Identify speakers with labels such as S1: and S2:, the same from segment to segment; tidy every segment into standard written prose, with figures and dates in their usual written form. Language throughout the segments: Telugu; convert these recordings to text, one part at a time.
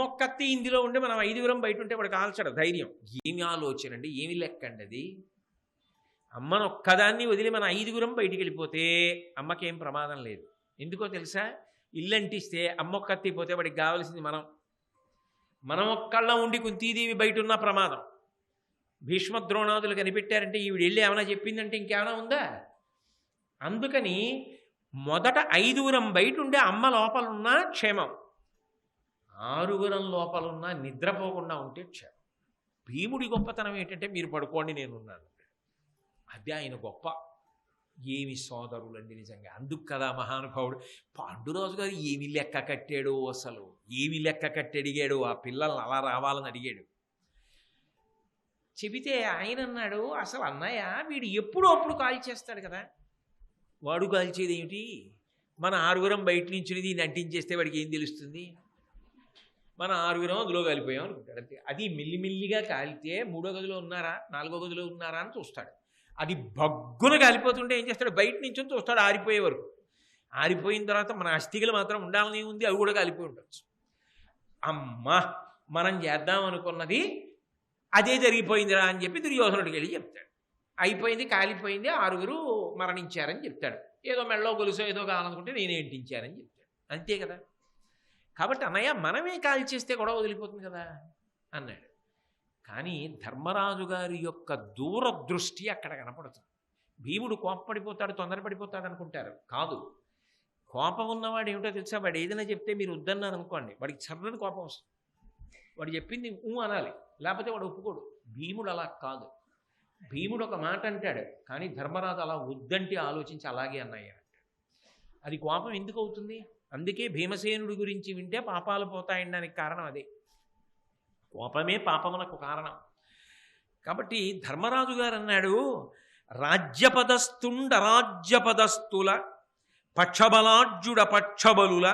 S1: ఒక్కత్తి ఇందులో ఉండి మనం 5గురం బయట ఉంటే వాడు కాల్చడు ధైర్యం. ఏమి ఆలోచన అండి, ఏమి లెక్కండి అది. అమ్మను ఒక్కదాన్ని వదిలి మన 5గురం బయటికి వెళ్ళిపోతే అమ్మకేం ప్రమాదం లేదు. ఎందుకో తెలుసా? ఇల్లు అంటిస్తే అమ్మ ఒక్కత్తి పోతే వాడికి కావాల్సింది మనం ఒక్కళ్ళం ఉండి కుంతీదేవి బయట ఉన్న ప్రమాదం. భీష్మద్రోణాదులు కనిపెట్టారంటే ఈవిడ వెళ్ళి ఏమైనా చెప్పిందంటే ఇంకేమైనా ఉందా? అందుకని మొదట 5గురం బయట ఉండే అమ్మ లోపలున్నా క్షేమం, 6గురం లోపలున్నా నిద్రపోకుండా ఉంటే క్షేమం. భీముడి గొప్పతనం ఏంటంటే మీరు పడుకోండి నేనున్నాను, అది ఆయన గొప్ప. ఏమి సోదరులండి నిజంగా. అందుకు కదా మహానుభావుడు పాండురాజు గారు ఏమి లెక్క కట్టాడో, అసలు ఏమి లెక్క కట్టి అడిగాడు ఆ పిల్లల్ని అలా రావాలని అడిగాడు. చెబితే ఆయన అన్నాడు, అసలు అన్నయ్య వీడు ఎప్పుడో అప్పుడు కాల్ చేస్తాడు కదా, వాడు కాల్చేది ఏమిటి? మన 6గురం బయట నుంచి దీన్ని అంటించేస్తే వాడికి ఏం తెలుస్తుంది? మన 6గురం అందులో కాలిపోయాం అనుకుంటాడు అంతే. అది మిల్లిమిల్లిగా కాలితే 3వ గదిలో ఉన్నారా 4వ గదిలో ఉన్నారా అని చూస్తాడు. అది బగ్గున కాలిపోతుంటే ఏం చేస్తాడు? బయట నుంచి చూస్తాడు ఆరిపోయే వరకు. ఆరిపోయిన తర్వాత మన అస్థికలు మాత్రం ఉండాలని ఉంది, అవి కూడా కాలిపోయి ఉండొచ్చు. అమ్మా మనం చేద్దాం అనుకున్నది అదే జరిగిపోయిందిరా అని చెప్పి దుర్యోధనుడికి వెళ్ళి చెప్తాడు. అయిపోయింది, కాలిపోయింది, 6గురు మరణించారని చెప్తాడు. ఏదో మెళ్ళో గొలుసో ఏదో కావాలనుకుంటే నేనే ఇంటించారని చెప్తాడు. అంతే కదా. కాబట్టి అన్నయ్య మనమే కాల్చేస్తే గొడవ వదిలిపోతుంది కదా అన్నాడు. కానీ ధర్మరాజు గారి యొక్క దూరదృష్టి అక్కడ కనపడుతుంది. భీముడు కోపపడిపోతాడు, తొందరపడిపోతాడు అనుకుంటారు. కాదు, కోపం ఉన్నవాడు ఏమిటో తెలుసా? వాడు ఏదైనా చెప్తే మీరు వద్దన్నారు అనుకోండి, వాడికి చర్రని కోపం వస్తుంది. వాడు చెప్పింది అనాలి, లేకపోతే వాడు ఒప్పుకోడు. భీముడు అలా కాదు. భీముడు ఒక మాట అంటాడు, కానీ ధర్మరాజు అలా వద్దంటే ఆలోచించి అలాగే అన్నయ్య అంటాడు. అది కోపం ఎందుకు అవుతుంది? అందుకే భీమసేనుడి గురించి వింటే పాపాలు పోతాయనడానికి కారణం అదే. కోపమే పాపమునకు కారణం. కాబట్టి ధర్మరాజు గారు అన్నాడు, రాజ్యపదస్థుండరాజ్యపదస్థుల పక్షబలార్జుడ పక్షబలుల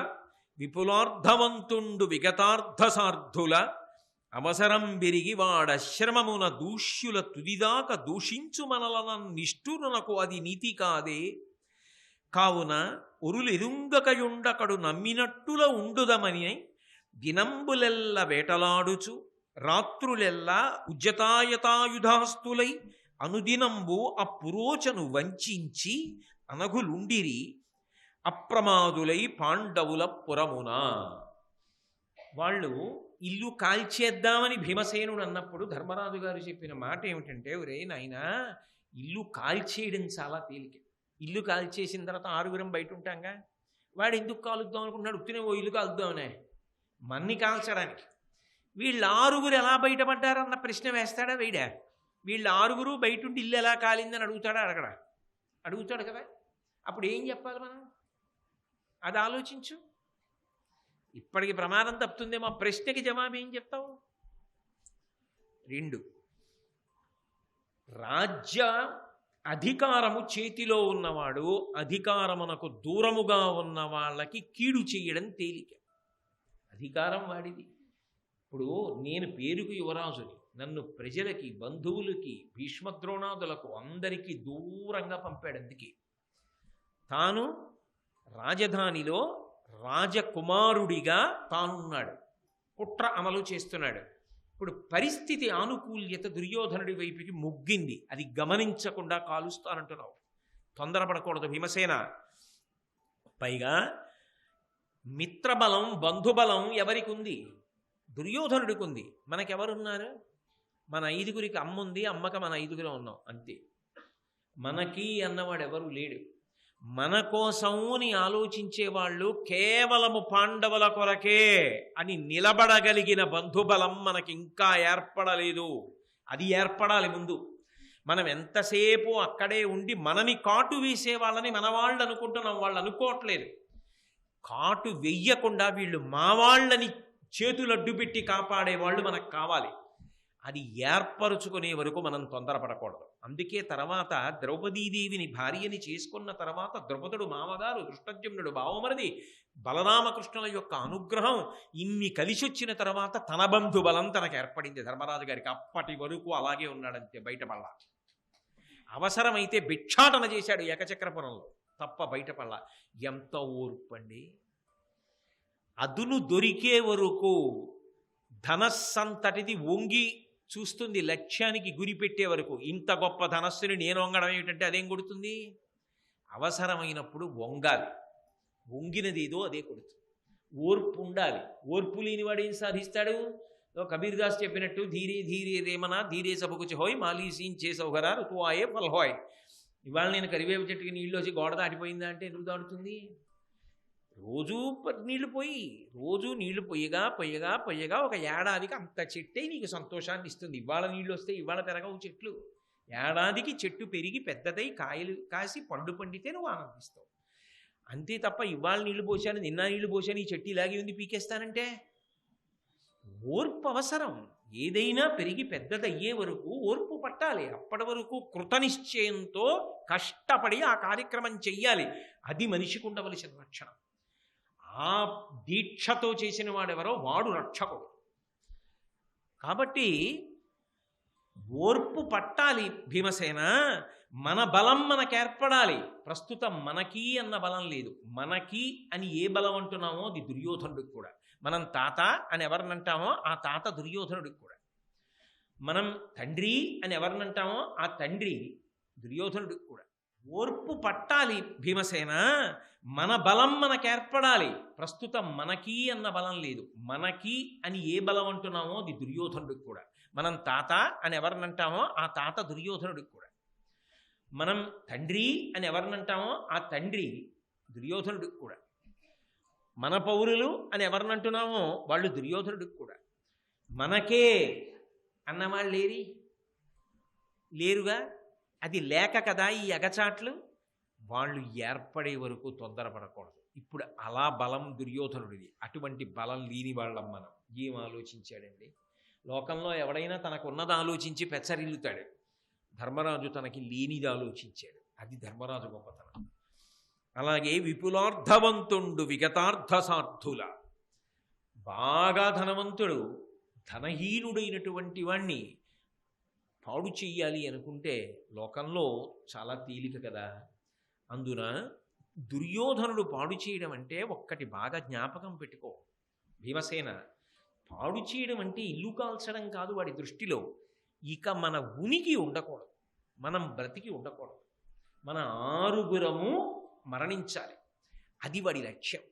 S1: విపులార్థవంతుండు విగతార్థసార్థుల అవసరం విరిగి వాడశ్రమమున దూష్యుల తుదిదాక దూషించు మనలన నిష్ఠురునకు అది నీతి కాదే. కావున ఉరులెరుంగకయుండకడు నమ్మినట్టుల ఉండుదమని దినంబులెల్ల వేటలాడుచు రాత్రులెల్లా ఉజ్జతాయతాయుధాస్తులై అనుదినంబు అపురోచను వంచించి అనగులుండిరి అప్రమాదులై పాండవుల పురమున. వాళ్ళు ఇల్లు కాల్చేద్దామని భీమసేనుడు అన్నప్పుడు ధర్మరాజు గారు చెప్పిన మాట ఏమిటంటే, ఒరే నాయనా, ఇల్లు కాల్చేయడం చాలా తేలిక. ఇల్లు కాల్చేసిన తర్వాత 6గురం బయట ఉంటాంగా, వాడు ఎందుకు కాలుద్దాం అనుకుంటున్నాడు? ఉత్తినే ఓ ఇల్లు కాలుద్దామనే, మన్ని కాల్చడానికి. వీళ్ళు 6గురు ఎలా బయటపడ్డారన్న ప్రశ్న వేస్తాడా వేయడా? వీళ్ళు 6గురు బయట ఉండి ఇల్లు ఎలా కాలిందని అడుగుతాడా? అడుగుతాడు కదా. అప్పుడు ఏం చెప్పాలి మనం? అది ఆలోచించు. ఇప్పటికి ప్రమాదం తప్పుతుందేమో. ప్రశ్నకి జవాబు ఏం చెప్తావు? 2, రాజ్య అధికారము చేతిలో ఉన్నవాడు అధికారమునకు దూరముగా ఉన్న వాళ్ళకి కీడు చేయడం తేలిక. అధికారం వాడిది. ఇప్పుడు నేను పేరుకు యువరాజుని, నన్ను ప్రజలకి, బంధువులకి, భీష్మద్రోణాదులకు అందరికీ దూరంగా పంపాడు. అందుకే తాను రాజధానిలో రాజకుమారుడిగా తానున్నాడు, కుట్ర అమలు చేస్తున్నాడు. ఇప్పుడు పరిస్థితి ఆనుకూల్యత దుర్యోధనుడి వైపుకి మొగ్గింది. అది గమనించకుండా కాలుస్తానంటున్నావు. తొందరపడకూడదు భీమసేన. పైగా మిత్రబలం, బంధుబలం ఎవరికి ఉంది? దుర్యోధనుడికి ఉంది. మనకెవరున్నారు? మన 5గురికి అమ్ముంది, అమ్మక మన 5గురం ఉన్నాం అంతే. మనకి అన్నవాడు ఎవరు లేడు. మన కోసముని ఆలోచించేవాళ్ళు కేవలము పాండవుల కొరకే అని నిలబడగలిగిన బంధుబలం మనకి ఇంకా ఏర్పడలేదు. అది ఏర్పడాలి ముందు. మనం ఎంతసేపు అక్కడే ఉండి మనని కాటు వేసే వాళ్ళని మన వాళ్ళు అనుకుంటున్నాం, వాళ్ళు అనుకోవట్లేదు. కాటు వెయ్యకుండా వీళ్ళు మా వాళ్ళని చేతులు అడ్డుపెట్టి కాపాడేవాళ్ళు మనకు కావాలి. అది ఏర్పరుచుకునే వరకు మనం తొందరపడకూడదు. అందుకే తర్వాత ద్రౌపదీదేవిని భార్యని చేసుకున్న తర్వాత ద్రౌపదుడు మామగారు, దృష్టద్యుమ్నుడు బావమరిది, బలరామకృష్ణుల యొక్క అనుగ్రహం ఇన్ని కలిసొచ్చిన తర్వాత తన బంధు బలం తనకు ఏర్పడింది ధర్మరాజు గారికి. అప్పటి వరకు అలాగే ఉన్నాడంతే, బయటపడలా. అవసరమైతే భిక్షాటన చేశాడు ఏకచక్రపురంలో, తప్ప బయటపడలా. ఎంత ఓర్పండి! అదును దొరికే వరకు ధనస్సంతటిది వంగి చూస్తుంది లక్ష్యానికి గురి పెట్టే వరకు. ఇంత గొప్ప ధనస్సుని నేను వంగడం ఏమిటంటే అదేం కొడుతుంది? అవసరమైనప్పుడు వంగాలి. వంగినది ఏదో అదే కొడుతుంది. ఓర్పు ఉండాలి. ఓర్పు లేనివాడు ఏం సాధిస్తాడు? కబీర్ దాస్ చెప్పినట్టు ధీరే ధీరే రేమనా ధీరే సబకుచి హోయ్ మాలీసీన్ చేసవుగరా రుతువాయే ఫల్హోయ్. ఇవాళ నేను కరివేపు చెట్టుకి నీళ్ళు వచ్చి గోడ దాటిపోయిందా అంటే ఎందుకు దాటుతుంది? రోజు నీళ్లు పొయ్యగా ఒక ఏడాదికి అంత చెట్టే నీకు సంతోషాన్ని ఇస్తుంది. ఇవాళ నీళ్ళు వస్తే ఇవాళ పెరగవు చెట్లు. ఏడాదికి చెట్టు పెరిగి పెద్దదై కాయలు కాసి పండు పండితే నువ్వు ఆనందిస్తావు. అంతే తప్ప ఇవాళ నీళ్లు పోసాను నిన్న నీళ్లు పోసాను ఈ చెట్టు ఇలాగే ఉంది పీకేస్తానంటే. ఓర్పు అవసరం. ఏదైనా పెరిగి పెద్దదయ్యే వరకు ఓర్పు పట్టాలి. అప్పటి వరకు కృతనిశ్చయంతో కష్టపడి ఆ కార్యక్రమం చెయ్యాలి. అది మనిషికి ఉండవలసిన లక్షణం. ఆ దీక్షతో చేసిన వాడెవరో వాడు రక్షకుడు. కాబట్టి ఓర్పు పట్టాలి భీమసేన. మన బలం మనకేర్పడాలి. ప్రస్తుతం మనకి అన్న బలం లేదు. మనకి అని ఏ బలం అంటున్నామో అది దుర్యోధనుడికి కూడా. మనం తాత అని ఎవరినంటామో ఆ తాత దుర్యోధనుడికి కూడా. మనం తండ్రి అని ఎవరినంటామో ఆ తండ్రి దుర్యోధనుడికి కూడా. ఓర్పు పట్టాలి భీమసేన. మన బలం మనకేర్పడాలి. ప్రస్తుతం మనకి అన్న బలం లేదు. మనకి అని ఏ బలం అంటున్నామో అది దుర్యోధనుడికి కూడా. మనం తాత అని ఎవరినంటామో ఆ తాత దుర్యోధనుడికి కూడా. మనం తండ్రి అని ఎవరినంటామో ఆ తండ్రి దుర్యోధనుడికి కూడా. మన పౌరులు అని ఎవరినంటున్నామో వాళ్ళు దుర్యోధనుడికి కూడా. మనకే అన్నవాళ్ళు లేరుగా. అది లేక కదా ఈ ఎగచాట్లు. వాళ్ళు ఏర్పడే వరకు తొందరపడకూడదు. ఇప్పుడు అలా బలం దుర్యోధనుడిది. అటువంటి బలం లేని వాళ్ళం మనం. ఏం ఆలోచించాడండి? లోకంలో ఎవడైనా తనకున్నది ఆలోచించి పెచ్చరిల్లుతాడు. ధర్మరాజు తనకి లేనిది ఆలోచించాడు. అది ధర్మరాజు గొప్పతనం. అలాగే విపులార్థవంతుండు విగతార్థసార్థుల. బాగా ధనవంతుడు ధనహీనుడైనటువంటి వాణ్ణి పాడు చెయ్యాలి అనుకుంటే లోకంలో చాలా తేలిక కదా. అందున దుర్యోధనుడు పాడు చేయడం అంటే ఒక్కటి బాగా జ్ఞాపకం పెట్టుకో భీమసేన. పాడు చేయడం అంటే ఇల్లు కాల్చడం కాదు వాడి దృష్టిలో. ఇక మన ఉనికి ఉండకూడదు, మనం బ్రతికి ఉండకూడదు. మన 6 మరణించాలి. అది వాడి లక్ష్యం.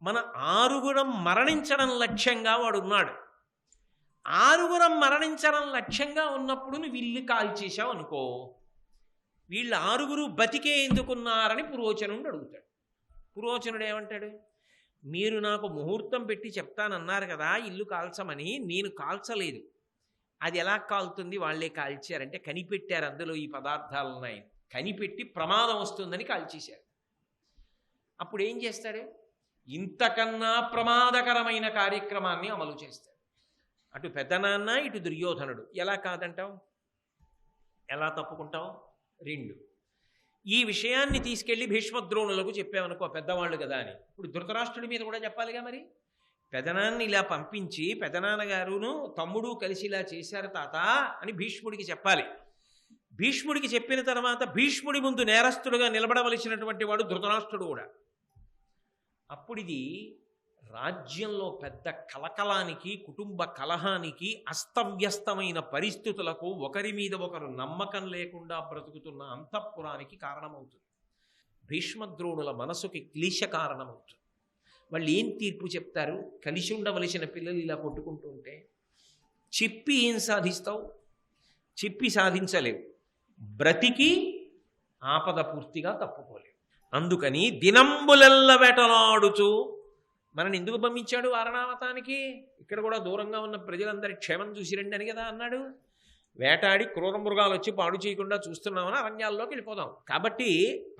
S1: మన 6 మరణించడం లక్ష్యంగా వాడు ఉన్నాడు. 6 మరణించడం లక్ష్యంగా ఉన్నప్పుడు నువ్వు ఇల్లు కాల్చేశావు అనుకో, వీళ్ళు 6 బతికే ఎందుకున్నారని పురోచనుడు అడుగుతాడు. పురోచనుడు ఏమంటాడు? మీరు నాకు ముహూర్తం పెట్టి చెప్తానన్నారు కదా ఇల్లు కాల్చమని, నేను కాల్చలేదు. అది ఎలా కాలుతుంది? వాళ్ళే కాల్చారంటే కనిపెట్టారు అందులో ఈ పదార్థాలు ఉన్నాయి. కనిపెట్టి ప్రమాదం వస్తుందని కాల్చేశారు. అప్పుడు ఏం చేస్తాడు? ఇంతకన్నా ప్రమాదకరమైన కార్యక్రమాన్ని అమలు చేస్తాడు. అటు పెద్దనాన్న ఇటు దుర్యోధనుడు. ఎలా కాదంటావు? ఎలా తప్పుకుంటావు? 2. ఈ విషయాన్ని తీసుకెళ్లి భీష్మద్రోణులకు చెప్పామనుకో, పెద్దవాళ్ళు కదా అని. ఇప్పుడు ధృతరాష్ట్రుడి మీద కూడా చెప్పాలిగా మరి. పెదనాన్ని ఇలా పంపించి పెదనాన్నగారును తమ్ముడు కలిసి ఇలా చేశారు తాత అని భీష్ముడికి చెప్పాలి. భీష్ముడికి చెప్పిన తర్వాత భీష్ముడి ముందు నేరస్తుడుగా నిలబడవలసినటువంటి వాడు ధృతరాష్ట్రుడు కూడా. అప్పుడు ఇది రాజ్యంలో పెద్ద కలకలానికి, కుటుంబ కలహానికి, అస్తవ్యస్తమైన పరిస్థితులకు, ఒకరి మీద ఒకరు నమ్మకం లేకుండా బ్రతుకుతున్న అంతఃపురానికి కారణమవుతుంది. భీష్మద్రోణుల మనసుకి క్లేశ కారణమవుతుంది. వాళ్ళు ఏం తీర్పు చెప్తారు? కలిసి ఉండవలసిన పిల్లలు ఇలా కొట్టుకుంటూ ఉంటే చెప్పి ఏం సాధిస్తావు? చెప్పి సాధించలేవు. బ్రతికి ఆపద పూర్తిగా తప్పుకోలేవు. అందుకని దినంబులెల్ల వేటలాడుచు మనని ఎందుకు పంపించాడు వారణావతానికి? ఇక్కడ కూడా దూరంగా ఉన్న ప్రజలందరి క్షేమం చూసిరండి అని కదా అన్నాడు. వేటాడి క్రూర మృగాలు వచ్చి పాడు చేయకుండా చూస్తున్నామని అరణ్యాల్లోకి వెళ్ళిపోదాం. కాబట్టి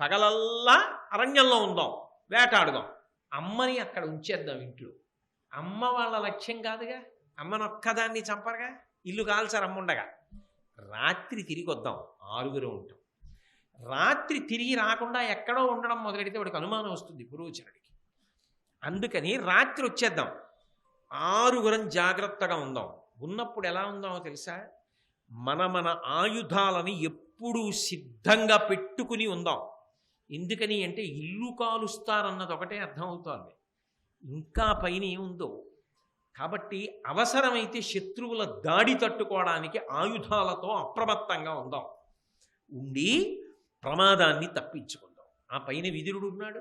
S1: పగలల్లా అరణ్యంలో ఉందాం, వేటాడుదాం. అమ్మని అక్కడ ఉంచేద్దాం ఇంట్లో. అమ్మ వాళ్ళ లక్ష్యం కాదుగా. అమ్మను ఒక్కదాన్ని చంపరుగా, ఇల్లు కాల్చారు అమ్ముండగా. రాత్రి తిరిగి వద్దాం, 6 ఉంటాం. రాత్రి తిరిగి రాకుండా ఎక్కడో ఉండడం మొదలెడితే వాడికి అనుమానం వస్తుంది పురోచనుడికి. అందుకని రాత్రి వచ్చేద్దాం, 6 జాగ్రత్తగా ఉందాం. ఉన్నప్పుడు ఎలా ఉందామో తెలుసా? మన ఆయుధాలని ఎప్పుడూ సిద్ధంగా పెట్టుకుని ఉందాం. ఎందుకని అంటే ఇల్లు కాలుస్తారన్నది ఒకటే అర్థమవుతోంది. ఇంకా పైన ఏముందో కాబట్టి అవసరమైతే శత్రువుల దాడి తట్టుకోవడానికి ఆయుధాలతో అప్రమత్తంగా ఉందాం, ఉండి ప్రమాదాన్ని తప్పించుకుందాం. ఆ పైన విదురుడు ఉన్నాడు,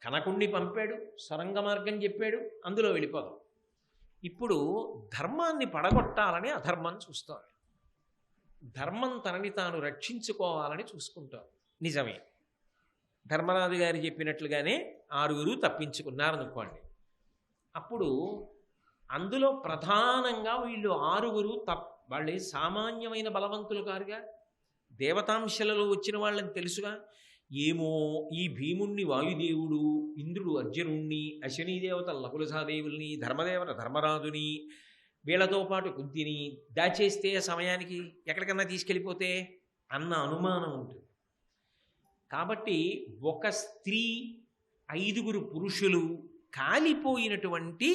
S1: కనకుణ్ణి పంపాడు, సొరంగ మార్గం చెప్పాడు, అందులో వెళ్ళిపోదాం. ఇప్పుడు ధర్మాన్ని పడగొట్టాలని అధర్మం చూస్తాం, ధర్మం తనని తాను రక్షించుకోవాలని చూసుకుంటాం. నిజమే, ధర్మరాజు గారు చెప్పినట్లుగానే 6 తప్పించుకున్నారనుకోండి. అప్పుడు అందులో ప్రధానంగా వీళ్ళు 6 వాళ్ళే సామాన్యమైన బలవంతులు కారుగా, దేవతాంశలలో వచ్చిన వాళ్ళని తెలుసుగా. ఏమో ఈ భీముణ్ణి వాయుదేవుడు, ఇంద్రుడు అర్జునుణ్ణి, అశ్వినీ దేవత నకులసాదేవుల్ని, ధర్మదేవత ధర్మరాజుని, వీళ్లతో పాటు కుంతిని దాచేస్తే సమయానికి ఎక్కడికన్నా తీసుకెళ్ళిపోతే అన్న అనుమానం ఉంటుంది. కాబట్టి ఒక స్త్రీ, 5 పురుషులు కాలిపోయినటువంటి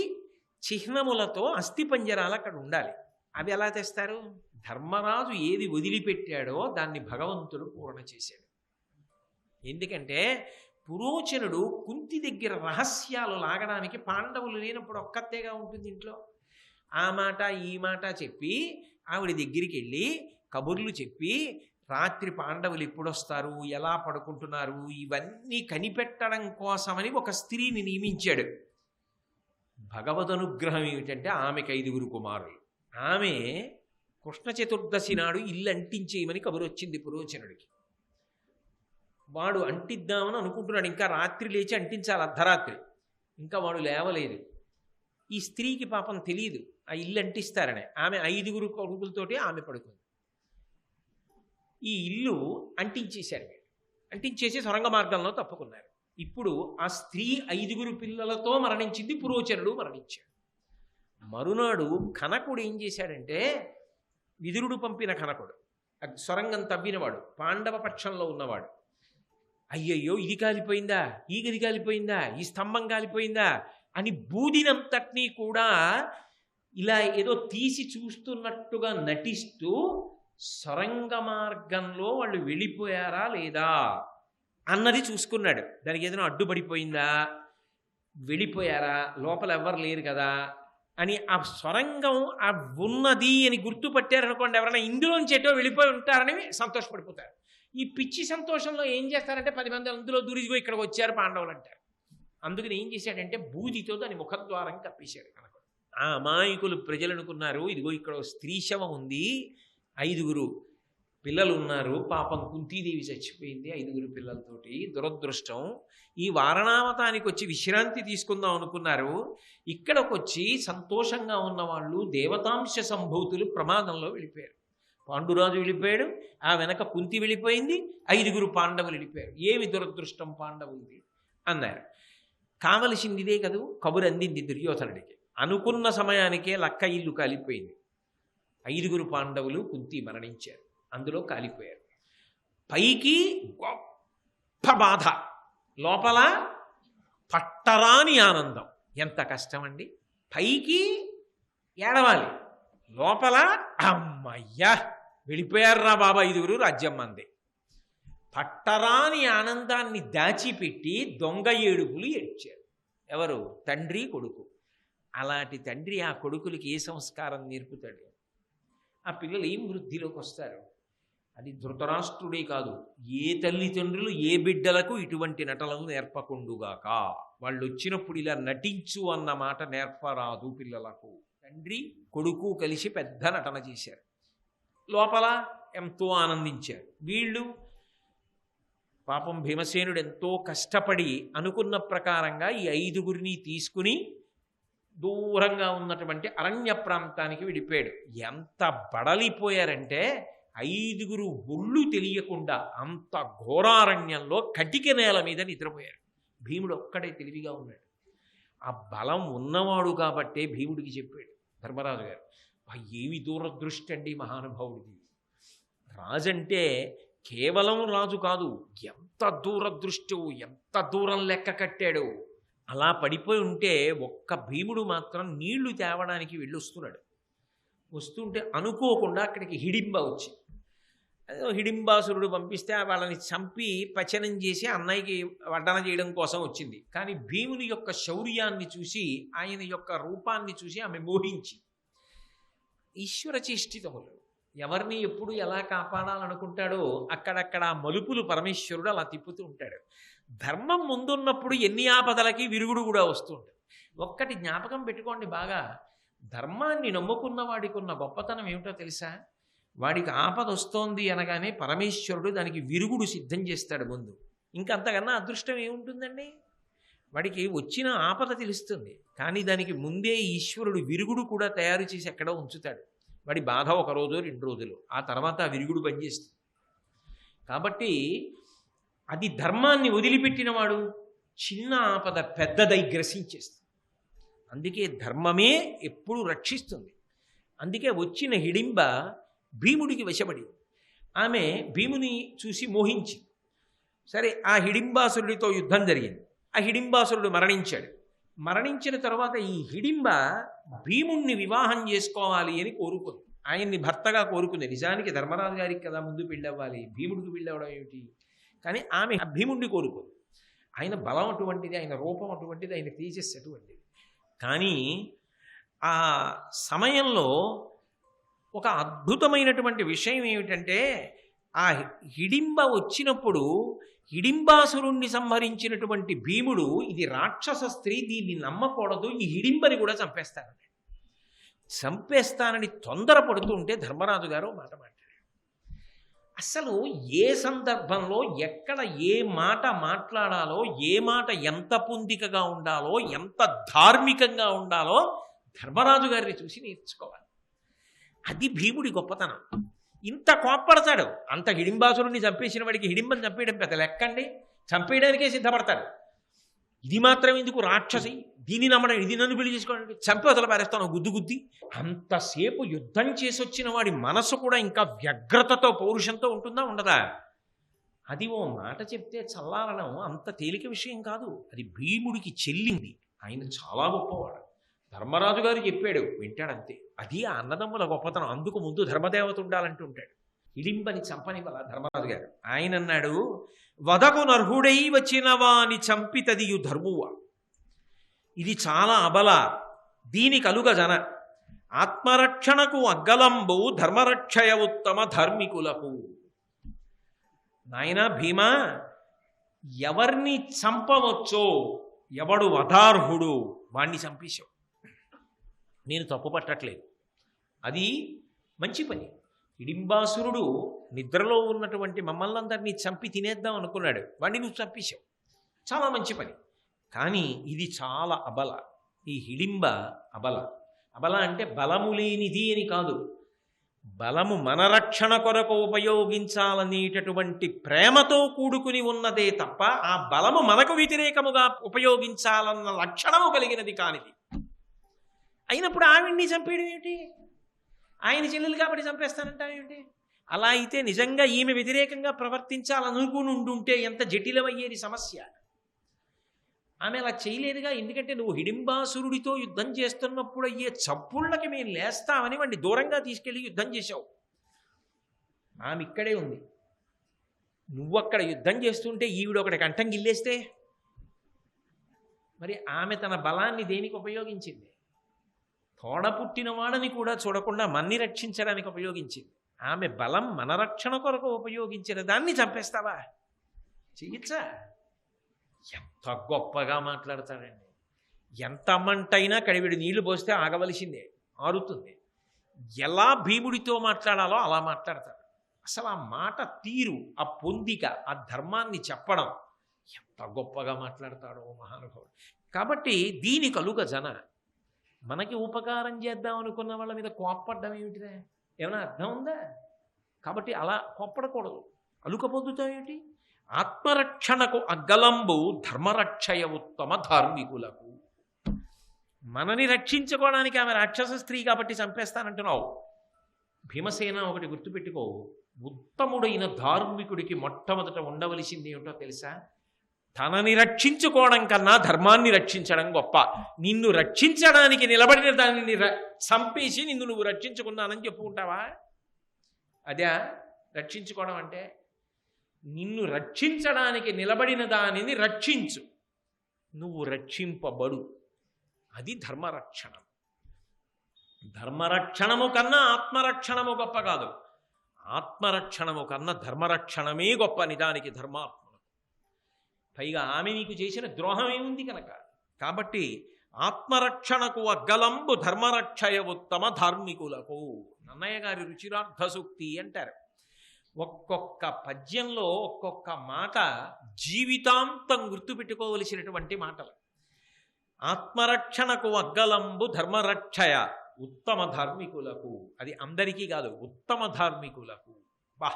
S1: చిహ్నములతో అస్థిపంజరాలు అక్కడ ఉండాలి. అవి ఎలా తెస్తారు? ధర్మరాజు ఏది వదిలిపెట్టాడో దాన్ని భగవంతుడు పూర్ణ చేశాడు. ఎందుకంటే పురోచనుడు కుంతి దగ్గర రహస్యాలు లాగడానికి పాండవులు లేనప్పుడు ఒక్కతేగా ఉంటుంది ఇంట్లో. ఆ మాట ఈ మాట చెప్పి ఆవిడ దగ్గరికి వెళ్ళి కబుర్లు చెప్పి రాత్రి పాండవులు ఎప్పుడొస్తారు, ఎలా పడుకుంటున్నారు, ఇవన్నీ కనిపెట్టడం కోసమని ఒక స్త్రీని నియమించాడు. భగవదనుగ్రహం ఏమిటంటే ఆమెకు 5 కుమారులు. ఆమె కృష్ణ చతుర్దశి నాడు ఇల్లు అంటించేయమని కబురు వచ్చింది పురోచనుడికి. వాడు అంటిద్దామని అనుకుంటున్నాడు, ఇంకా రాత్రి లేచి అంటించాలి, అర్ధరాత్రి. ఇంకా వాడు లేవలేదు. ఈ స్త్రీకి పాపం తెలియదు ఆ ఇల్లు అంటిస్తారని. ఆమె 5 కొడుకులతోటి ఆమె పడుకుంది. ఈ ఇల్లు అంటించేశారు. అంటించేసి సొరంగ మార్గంలో తప్పుకున్నారు. ఇప్పుడు ఆ స్త్రీ 5 పిల్లలతో మరణించింది, పురోచనుడు మరణించాడు. మరునాడు కనకుడు ఏం చేశాడంటే, విదురుడు పంపిన కనకుడు, సొరంగం తవ్వినవాడు, పాండవ పక్షంలో ఉన్నవాడు, అయ్యయ్యో ఇది కాలిపోయిందా, ఈ గది కాలిపోయిందా, ఈ స్తంభం కాలిపోయిందా అని బూదినంతటినీ కూడా ఇలా ఏదో తీసి చూస్తున్నట్టుగా నటిస్తూ సొరంగ మార్గంలో వాళ్ళు వెళ్ళిపోయారా లేదా అన్నది చూసుకున్నాడు. దానికి ఏదైనా అడ్డుపడిపోయిందా, వెళ్ళిపోయారా, లోపల ఎవ్వరు లేరు కదా అని ఆ సొరంగం ఆ ఉన్నది అని గుర్తుపట్టారనుకోండి, ఎవరైనా ఇందులోంచి ఎటో వెళ్ళిపోయి ఉంటారని సంతోషపడిపోతారు. ఈ పిచ్చి సంతోషంలో ఏం చేస్తారంటే 10 మంది అందులో దూరిగో ఇక్కడికి వచ్చారు పాండవులు అంటారు. అందుకని ఏం చేశాడంటే బూదితో దాని ముఖద్వారం కప్పేశాడు కనుక. ఆ అమాయకులు ప్రజలు అనుకున్నారు, ఇదిగో ఇక్కడ స్త్రీ శవం ఉంది, 5 పిల్లలు ఉన్నారు, పాపం కుంతీదేవి చచ్చిపోయింది 5 పిల్లలతోటి, దురదృష్టం. ఈ వారణావతానికి వచ్చి విశ్రాంతి తీసుకుందాం అనుకున్నారు. ఇక్కడికి వచ్చి సంతోషంగా ఉన్నవాళ్ళు దేవతాంశ సంభూతులు ప్రమాదంలో వెళ్ళిపోయారు. పాండురాజు వెళ్ళిపోయాడు, ఆ వెనక కుంతి వెళ్ళిపోయింది, 5 పాండవులు వెళ్ళిపోయారు. ఏమి దురదృష్టం పాండవులది అన్నారు. కావలసింది ఇదే కదూ, కబురు అందింది దుర్యోధనుడికి. అనుకున్న సమయానికే లక్క ఇల్లు కాలిపోయింది. 5 పాండవులు కుంతి మరణించారు, అందులో కాలిపోయారు. పైకి గొప్ప బాధ, లోపల పట్టరాని ఆనందం. ఎంత కష్టమండి! పైకి ఏడవాలి, లోపల అమ్మయ్యా వెళ్ళిపోయారా బాబా 5 రాజ్యం మంది. పట్టరాని ఆనందాన్ని దాచిపెట్టి దొంగ ఏడుపులు ఏడ్చారు. ఎవరు? తండ్రి కొడుకు. అలాంటి తండ్రి ఆ కొడుకులకి ఏ సంస్కారం నేర్పుతాడు? ఆ పిల్లలు ఏం వృద్ధిలోకి వస్తారు? అది ధృతరాష్ట్రుడే కాదు, ఏ తల్లిదండ్రులు ఏ బిడ్డలకు ఇటువంటి నటనలు నేర్పకుండుగాక. వాళ్ళు వచ్చినప్పుడు ఇలా నటించు అన్న మాట నేర్పరాదు పిల్లలకు. తండ్రి కొడుకు కలిసి పెద్ద నటన చేశారు, లోపల ఎంతో ఆనందించారు. వీళ్ళు పాపం భీమసేనుడు ఎంతో కష్టపడి అనుకున్న ప్రకారంగా ఈ 5 తీసుకుని దూరంగా ఉన్నటువంటి అరణ్య ప్రాంతానికి వెళ్ళిపోయాడు. ఎంత బడలిపోయారంటే 5 ఒళ్ళు తెలియకుండా అంత ఘోరారణ్యంలో కటిక నేల మీద నిద్రపోయారు. భీముడు ఒక్కడే తెలివిగా ఉన్నాడు. ఆ బలం ఉన్నవాడు కాబట్టే భీముడికి చెప్పాడు ధర్మరాజు గారు, ఏమి దూరదృష్టి అండి మహానుభావుడిది. రాజంటే కేవలం రాజు కాదు, ఎంత దూరదృష్టి, ఎంత దూరం లెక్క కట్టాడు. అలా పడిపోయి ఉంటే ఒక్క భీముడు మాత్రం నీళ్లు తేవడానికి వెళ్ళొస్తున్నాడు. వస్తుంటే అనుకోకుండా అక్కడికి హిడింబ వచ్చి హిడింబాసురుడు పంపిస్తే వాళ్ళని చంపి పచనం చేసి అన్నయ్యకి వడ్డన చేయడం కోసం వచ్చింది. కానీ భీముని యొక్క శౌర్యాన్ని చూసి, ఆయన యొక్క రూపాన్ని చూసి ఆమె మోహించి, ఈశ్వర చేష్టితములు ఎవరిని ఎప్పుడు ఎలా కాపాడాలనుకుంటాడో అక్కడక్కడ ఆ మలుపులు పరమేశ్వరుడు అలా తిప్పుతూ ఉంటాడు. ధర్మం ముందున్నప్పుడు ఎన్ని ఆపదలకి విరుగుడు కూడా వస్తుంటాడు. ఒక్కటి జ్ఞాపకం పెట్టుకోండి బాగా, ధర్మాన్ని నమ్ముకున్న వాడికి ఉన్న గొప్పతనం ఏమిటో తెలుసా? వాడికి ఆపద వస్తోంది అనగానే పరమేశ్వరుడు దానికి విరుగుడు సిద్ధం చేస్తాడు ముందు. ఇంకంతకన్నా అదృష్టం ఏముంటుందండి? వాడికి వచ్చిన ఆపద తెలుస్తుంది, కానీ దానికి ముందే ఈశ్వరుడు విరుగుడు కూడా తయారు చేసి ఎక్కడో ఉంచుతాడు. వాడి బాధ 1 రోజు 2 రోజులు, ఆ తర్వాత ఆ విరుగుడు పనిచేస్తుంది. కాబట్టి అది ధర్మాన్ని వదిలిపెట్టినవాడు చిన్న ఆపద పెద్దదై గ్రసించేస్తుంది. అందుకే ధర్మమే ఎప్పుడు రక్షిస్తుంది. అందుకే వచ్చిన హిడింబ భీముడికి వశపడి ఆమె భీముని చూసి మోహించి, సరే ఆ హిడింబాసురుడితో యుద్ధం జరిగింది. ఆ హిడింబాసురుడు మరణించాడు. మరణించిన తర్వాత ఈ హిడింబ భీముణ్ణి వివాహం చేసుకోవాలి అని కోరుకుంది. ఆయన్ని భర్తగా కోరుకుంది. నిజానికి ధర్మరాజు గారికి కదా ముందు పెళ్ళవ్వాలి, భీముడికి పెళ్ళవడం ఏమిటి? కానీ ఆమె భీముణ్ణి కోరుకుంది. ఆయన బలం అటువంటిది, ఆయన రూపం అటువంటిది, ఆయన తేజస్సు అటువంటిది. కానీ ఆ సమయంలో ఒక అద్భుతమైనటువంటి విషయం ఏమిటంటే, ఆ హిడింబ వచ్చినప్పుడు హిడింబాసురుణ్ణి సంహరించినటువంటి భీముడు, ఇది రాక్షస స్త్రీ, దీన్ని నమ్మకూడదు, ఈ హిడింబని కూడా చంపేస్తానని తొందరపడుతుంటే ధర్మరాజు గారు మాట మాట్లాడారు. అసలు ఏ సందర్భంలో ఎక్కడ ఏ మాట మాట్లాడాలో, ఏ మాట ఎంత పొందికగా ఉండాలో, ఎంత ధార్మికంగా ఉండాలో ధర్మరాజు గారిని చూసి నేర్చుకోవాలి. అది భీముడి గొప్పతనం. ఇంత కోప్పడతాడు. అంత హిడింబాసురుణ్ణి చంపేసిన వాడికి హిడింబని చంపేయడం పెద్ద లెక్కండి, చంపేయడానికే సిద్ధపడతాడు. ఇది మాత్రం ఎందుకు, రాక్షసి, దీన్ని నమ్మడం, ఇది నన్ను పెళ్లి చేసుకోవడానికి, చంపి వదల పారేస్తాను గుద్ది. అంతసేపు యుద్ధం చేసి వచ్చిన వాడి మనసు కూడా ఇంకా వ్యగ్రతతో పౌరుషంతో ఉంటుందా ఉండదా? అది ఓ మాట చెప్తే చల్లారడం అంత తేలిక విషయం కాదు. అది భీముడికి చెల్లింది. ఆయన చాలా గొప్పవాడు. ధర్మరాజు గారు చెప్పాడు, వింటాడంతే. అది ఆ అన్నదమ్ముల గొప్పతనం. అందుకు ముందు ధర్మదేవత ఉండాలంటూ ఉంటాడు. హిడింబని చంపనివ్వాల ధర్మరాజు గారు. ఆయన అన్నాడు, వదకు నర్హుడై వచ్చిన వాని చంపితదియు ధర్మువ, ఇది చాలా అబల, దీని కలుగ జన, ఆత్మరక్షణకు అగ్గలంబు ధర్మరక్షయ ఉత్తమ ధార్మికులకు. నాయనా భీమా, ఎవరిని చంపవచ్చో, ఎవడు వధార్హుడు వాణ్ణి చంపేశావు. నేను తప్పు పట్టట్లేదు, అది మంచి పని. హిడింబాసురుడు నిద్రలో ఉన్నటువంటి మమ్మల్ని అందరినీ చంపి తినేద్దాం అనుకున్నాడు, వాడిని నువ్వు చంపేశావు, చాలా మంచి పని. కానీ ఇది చాలా అబల. ఈ హిడింబ అబల. అబల అంటే బలము లేనిది అని కాదు, బలము మన రక్షణ కొరకు ఉపయోగించాలనేటటువంటి ప్రేమతో కూడుకుని ఉన్నదే తప్ప ఆ బలము మనకు వ్యతిరేకముగా ఉపయోగించాలన్న లక్షణము కలిగినది కానిది. అయినప్పుడు ఆవిడ్ని చంపేయడం ఏమిటి? ఆయన చెల్లెలు కాబట్టి చంపేస్తానంటావేమిటి? అలా అయితే నిజంగా ఈమె వ్యతిరేకంగా ప్రవర్తించాలనుకుని ఉండుంటే ఎంత జటిలమయ్యేది సమస్య. ఆమె అలా చేయలేదుగా. ఎందుకంటే నువ్వు హిడింబాసురుడితో యుద్ధం చేస్తున్నప్పుడు అయ్యే చప్పుళ్ళకి మేము లేస్తామని వాడిని దూరంగా తీసుకెళ్ళి యుద్ధం చేశావు. ఆమె ఇక్కడే ఉంది, నువ్వు అక్కడ యుద్ధం చేస్తుంటే ఈవిడ ఒకటి కంఠం గిల్లేస్తే మరి ఆమె తన బలాన్ని దేనికి ఉపయోగించింది? తోడ పుట్టినవాడని కూడా చూడకుండా మన్ని రక్షించడానికి ఉపయోగించింది. ఆమె బలం మన రక్షణ కొరకు ఉపయోగించిన దాన్ని చంపేస్తావా? చెయ్యచ్చా? ఎంత గొప్పగా మాట్లాడతాడండి. ఎంత మంటైనా కడివిడి నీళ్లు పోస్తే ఆగవలసిందే, ఆరుతుంది. ఎలా భీముడితో మాట్లాడాలో అలా మాట్లాడతాడు. అసలు ఆ మాట తీరు, ఆ పొందిక, ఆ ధర్మాన్ని చెప్పడం ఎంత గొప్పగా మాట్లాడతాడో మహానుభావుడు. కాబట్టి దీని కలుగ జన, మనకి ఉపకారం చేద్దాం అనుకున్న వాళ్ళ మీద కోప్పడ్డం ఏమిటిదే? ఏమైనా అర్థం ఉందా? కాబట్టి అలా కోప్పడకూడదు. అలుక పొందుతాం ఏమిటి? ఆత్మరక్షణకు అగ్గలంబు ధర్మరక్షయ ఉత్తమ ధార్మికులకు. మనని రక్షించుకోవడానికి ఆమె రాక్షస స్త్రీ కాబట్టి చంపేస్తానంటున్నావు. భీమసేన ఒకటి గుర్తుపెట్టుకో, ఉత్తముడైన ధార్మికుడికి మొట్టమొదట ఉండవలసింది ఏమిటో తెలుసా? తనని రక్షించుకోవడం కన్నా ధర్మాన్ని రక్షించడం గొప్ప. నిన్ను రక్షించడానికి నిలబడిన దానిని చంపేసి నిన్ను నువ్వు రక్షించుకున్నానని చెప్పుకుంటావా? అదే రక్షించుకోవడం అంటే నిన్ను రక్షించడానికి నిలబడిన దానిని రక్షించు, నువ్వు రక్షింపబడు. అది ధర్మరక్షణం. ధర్మరక్షణము కన్నా ఆత్మరక్షణము గొప్ప కాదు, ఆత్మరక్షణము కన్నా ధర్మరక్షణమే గొప్ప నిజానికి ధర్మాత్మలు. పైగా ఆమె నీకు చేసిన ద్రోహం ఏముంది కనుక. కాబట్టి ఆత్మరక్షణకు అగ్గలంబు ధర్మరక్షయ ఉత్తమ ధార్మికులకు. నన్నయ్య గారి రుచిరార్థ సూక్తి అంటారు. ఒక్కొక్క పద్యంలో ఒక్కొక్క మాట జీవితాంతం గుర్తుపెట్టుకోవలసినటువంటి మాటలు. ఆత్మరక్షణకు అగ్గలంబు ధర్మరక్షయ ఉత్తమ ధార్మికులకు. అది అందరికీ కాదు, ఉత్తమ ధార్మికులకు. బా,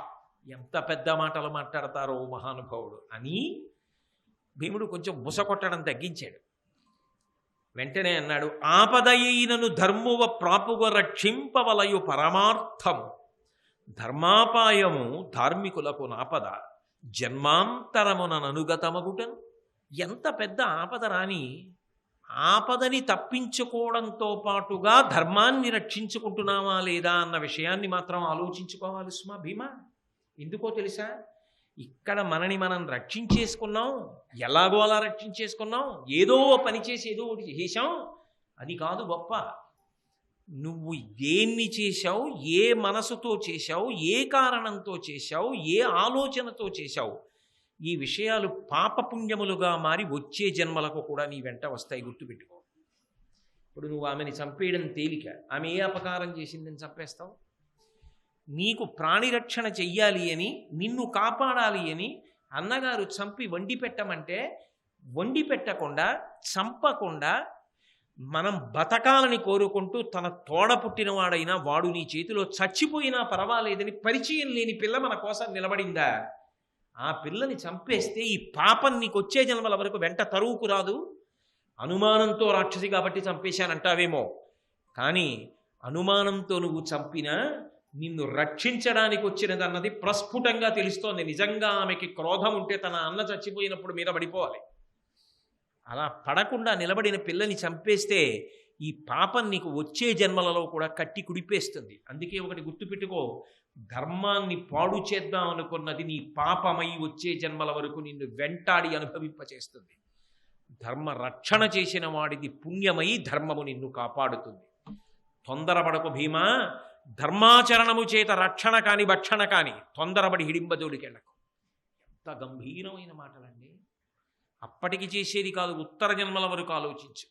S1: ఎంత పెద్ద మాటలు మాట్లాడతారో మహానుభావుడు అని భీముడు కొంచెం ముసకొట్టడం తగ్గించాడు. వెంటనే అన్నాడు, ఆపదయైనను ధర్మువ ప్రాపుగ రక్షింపవలయు పరమార్థము ధర్మాపాయము ధార్మికులకు నాపద జన్మాంతరమున అనుగతమగుటను. ఎంత పెద్ద ఆపద రాని ఆపదని తప్పించుకోవడంతో పాటుగా ధర్మాన్ని రక్షించుకుంటున్నావా లేదా అన్న విషయాన్ని మాత్రం ఆలోచించుకోవాలి సుమా భీమా. ఎందుకో తెలుసా, ఇక్కడ మనని మనం రక్షించేసుకున్నాం. ఎలాగో అలా రక్షించేసుకున్నాం, ఏదో పని చేసి ఏదో ఒకటి చేసాం, అది కాదు గొప్ప. నువ్వు దేన్ని చేశావు, ఏ మనసుతో చేశావు, ఏ కారణంతో చేశావు, ఏ ఆలోచనతో చేశావు, ఈ విషయాలు పాపపుణ్యములుగా మారి వచ్చే జన్మలకు కూడా నీ వెంట వస్తాయి, గుర్తుపెట్టుకో. ఇప్పుడు నువ్వు ఆమెని చంపేయడం తేలిక, ఆమె ఏ అపకారం చేసిందని చంపేస్తావు? నీకు ప్రాణిరక్షణ చెయ్యాలి అని, నిన్ను కాపాడాలి అని అన్నగారు చంపి వండి పెట్టమంటే వండి పెట్టకుండా, చంపకుండా, మనం బతకాలని కోరుకుంటూ తన తోడ పుట్టినవాడైనా వాడు నీ చేతిలో చచ్చిపోయినా పర్వాలేదని పరిచయం లేని పిల్ల మన కోసం నిలబడిందా? ఆ పిల్లని చంపేస్తే ఈ పాపం నీకు వచ్చే జన్మల వరకు వెంట తరువుకు రాదు. అనుమానంతో రాక్షసి కాబట్టి చంపేశానంటావేమో, కానీ అనుమానంతో నువ్వు చంపినా నిన్ను రక్షించడానికి వచ్చినదన్నది ప్రస్ఫుటంగా తెలుస్తోంది. నిజంగా ఆమెకి క్రోధం ఉంటే తన అన్న చచ్చిపోయినప్పుడు మీద పడిపోవాలి. అలా పడకుండా నిలబడిన పిల్లని చంపేస్తే ఈ పాపం నీకు వచ్చే జన్మలలో కూడా కట్టి కుడిపేస్తుంది. అందుకే ఒకటి గుర్తుపెట్టుకో, ధర్మాన్ని పాడు చేద్దాం అనుకున్నది నీ పాపమై వచ్చే జన్మల వరకు నిన్ను వెంటాడి అనుభవింపచేస్తుంది. ధర్మ రక్షణ చేసిన వాడిది పుణ్యమై ధర్మము నిన్ను కాపాడుతుంది. తొందరపడకు భీమా, ధర్మాచరణము చేత రక్షణ కాని భక్షణ కాని తొందరపడి హిడింబజోడికెళ్ళకు. ఎంత గంభీరమైన మాటలండి. అప్పటికి చేసేది కాదు, ఉత్తర జన్మల వరకు ఆలోచించు.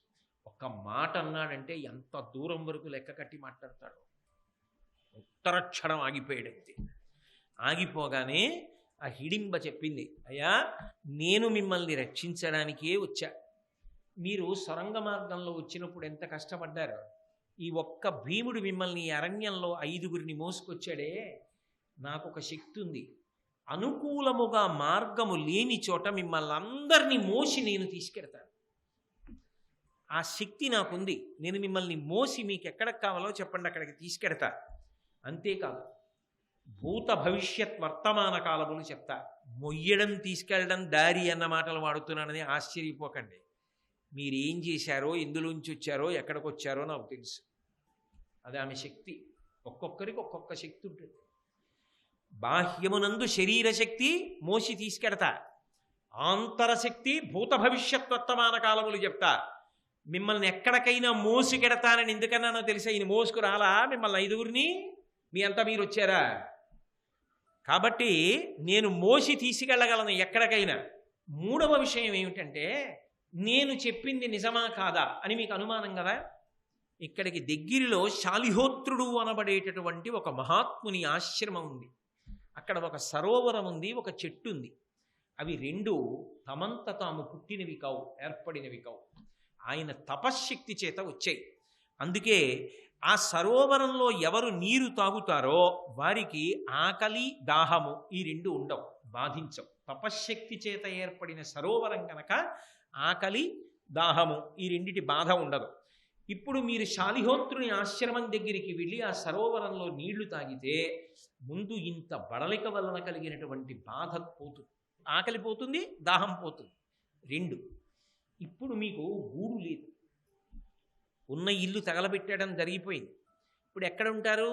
S1: ఒక్క మాట అన్నాడంటే ఎంత దూరం వరకు లెక్క కట్టి మాట్లాడతాడు. ఉత్తర క్షణం ఆగిపోయాడంతే. ఆగిపోగానే ఆ హిడింబ చెప్పింది, అయ్యా నేను మిమ్మల్ని రక్షించడానికే వచ్చా. మీరు సొరంగ మార్గంలో వచ్చినప్పుడు ఎంత కష్టపడ్డారు. ఈ ఒక్క భీముడు మిమ్మల్ని అరణ్యంలో 5గురిని మోసుకొచ్చాడే, నాకు ఒక శక్తి ఉంది. అనుకూలముగా మార్గము లేని చోట మిమ్మల్ని అందరినీ మోసి నేను తీసుకెడతాను. ఆ శక్తి నాకుంది. నేను మిమ్మల్ని మోసి మీకు ఎక్కడికి కావాలో చెప్పండి, అక్కడికి తీసుకెడతా. అంతేకాదు, భూత భవిష్యత్ వర్తమాన కాలములు చెప్తా. మొయ్యడం తీసుకెళ్ళడం దారి అన్న మాటలు వాడుతున్నానని ఆశ్చర్యపోకండి. మీరేం చేశారో, ఎందులోంచి వచ్చారో, ఎక్కడికి వచ్చారో నాకు తెలుసు. అది ఆమె శక్తి. ఒక్కొక్కరికి ఒక్కొక్క శక్తి ఉంటుంది. బాహ్యమునందు శరీర శక్తి మోసి తీసుకెడతా, ఆంతరశక్తి భూత భవిష్యత్ వర్తమాన కాలములు చెప్తా. మిమ్మల్ని ఎక్కడికైనా మోసుకెడతానని ఎందుకన్నానో తెలుసా? ఈయన మోసుకు రాలా మిమ్మల్ని 5గురిని, మీ అంతా మీరు వచ్చారా? కాబట్టి నేను మోసి తీసుకెళ్ళగలను ఎక్కడికైనా. మూడవ విషయం ఏమిటంటే, నేను చెప్పింది నిజమా కాదా అని మీకు అనుమానం కదా. ఇక్కడికి దగ్గరలో శాలిహోత్రుడు అనబడేటటువంటి ఒక మహాత్ముని ఆశ్రమం ఉంది. అక్కడ ఒక సరోవరం ఉంది, ఒక చెట్టు ఉంది. అవి రెండు తమంత తాము పుట్టినవి కావు, ఏర్పడినవి కావు. ఆయన తపశ్శక్తి చేత వచ్చాయి. అందుకే ఆ సరోవరంలో ఎవరు నీరు తాగుతారో వారికి ఆకలి, దాహము ఈ రెండు ఉండవు, బాధించవు. తపశ్శక్తి చేత ఏర్పడిన సరోవరం కనుక ఆకలి, దాహము ఈ రెండిటి బాధ ఉండదు. ఇప్పుడు మీరు శాలిహోత్రుని ఆశ్రమం దగ్గరికి వెళ్ళి ఆ సరోవరంలో నీళ్లు తాగితే ముందు ఇంత బడలిక వలన కలిగినటువంటి బాధ పోతుంది, ఆకలి పోతుంది, దాహం పోతుంది. రెండు, ఇప్పుడు మీకు గూడు లేదు, ఉన్న ఇల్లు తగలబెట్టడం జరిగిపోయింది. ఇప్పుడు ఎక్కడ ఉంటారు?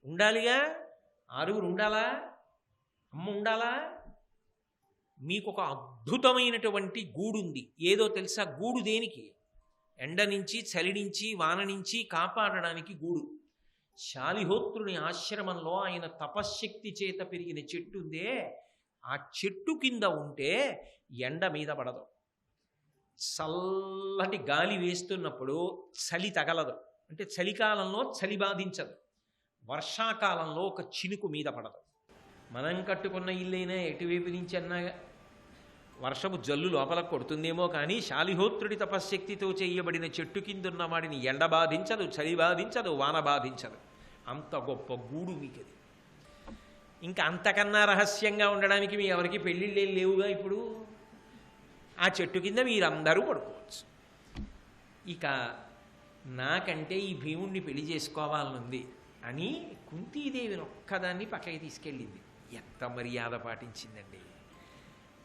S1: ఉండాలిగా. ఆరుగురు ఉండాలా? అమ్మ ఉండాలా? మీకు ఒక అద్భుతమైనటువంటి గూడుంది. ఏదో తెలుసా గూడు దేనికి? ఎండ నుంచి, చలి నుంచి, వాన నుంచి కాపాడడానికి గూడు. శాలిహోత్రుని ఆశ్రమంలో ఆయన తపశ్శక్తి చేత పెరిగిన చెట్టు ఉందే, ఆ చెట్టు కింద ఉంటే ఎండ మీద పడదు. చల్లటి గాలి వేస్తున్నప్పుడు చలి తగలదు. అంటే చలికాలంలో చలి బాధించదు. వర్షాకాలంలో ఒక చినుకు మీద పడదు. మనం కట్టుకున్న ఇల్లైనా ఎటువైపు నుంచి అన్నా వర్షపు జల్లు లోపలకు కొడుతుందేమో కానీ శాలిహోత్రుడి తపశ్శక్తితో చేయబడిన చెట్టు కిందున్న వాడిని ఎండ బాధించదు, చలి బాధించదు, వాన బాధించదు. అంత గొప్ప గూడు మీకది. ఇంకా అంతకన్నా రహస్యంగా ఉండడానికి మీ ఎవరికి పెళ్ళిళ్ళేం లేవుగా ఇప్పుడు. ఆ చెట్టు కింద మీరందరూ పడుకోవచ్చు. ఇక నాకంటే ఈ భీముణ్ణి పెళ్లి చేసుకోవాలనుంది అని కుంతీదేవిని ఒక్కదాన్ని పక్కకి తీసుకెళ్ళింది. ఎంత మర్యాద పాటించిందండి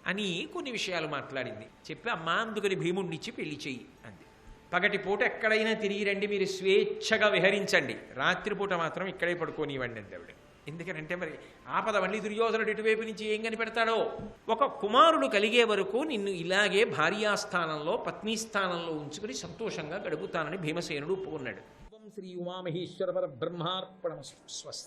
S1: అని కొన్ని విషయాలు మాట్లాడింది. చెప్పి అమ్మా అందుకని భీముణ్ణిచ్చి పెళ్లి చెయ్యి అంది. పగటిపూట ఎక్కడైనా తిరిగి రండి, మీరు స్వేచ్ఛగా విహరించండి, రాత్రిపూట మాత్రం ఇక్కడే పడుకోనివ్వండి అంది ఆవిడ. ఎందుకనంటే మరి ఆపద మళ్ళీ దుర్యోధనుడు ఇటువైపు నుంచి ఏం కనిపెడతాడో. ఒక కుమారుడు కలిగే వరకు నిన్ను ఇలాగే భార్యాస్థానంలో, పత్నీస్థానంలో ఉంచుకుని సంతోషంగా గడుపుతానని భీమసేనుడు ఒప్పుకున్నాడు. శ్రీ ఉమామహేశ్వర పరబ్రహ్మార్పణమస్తు. స్వస్తి.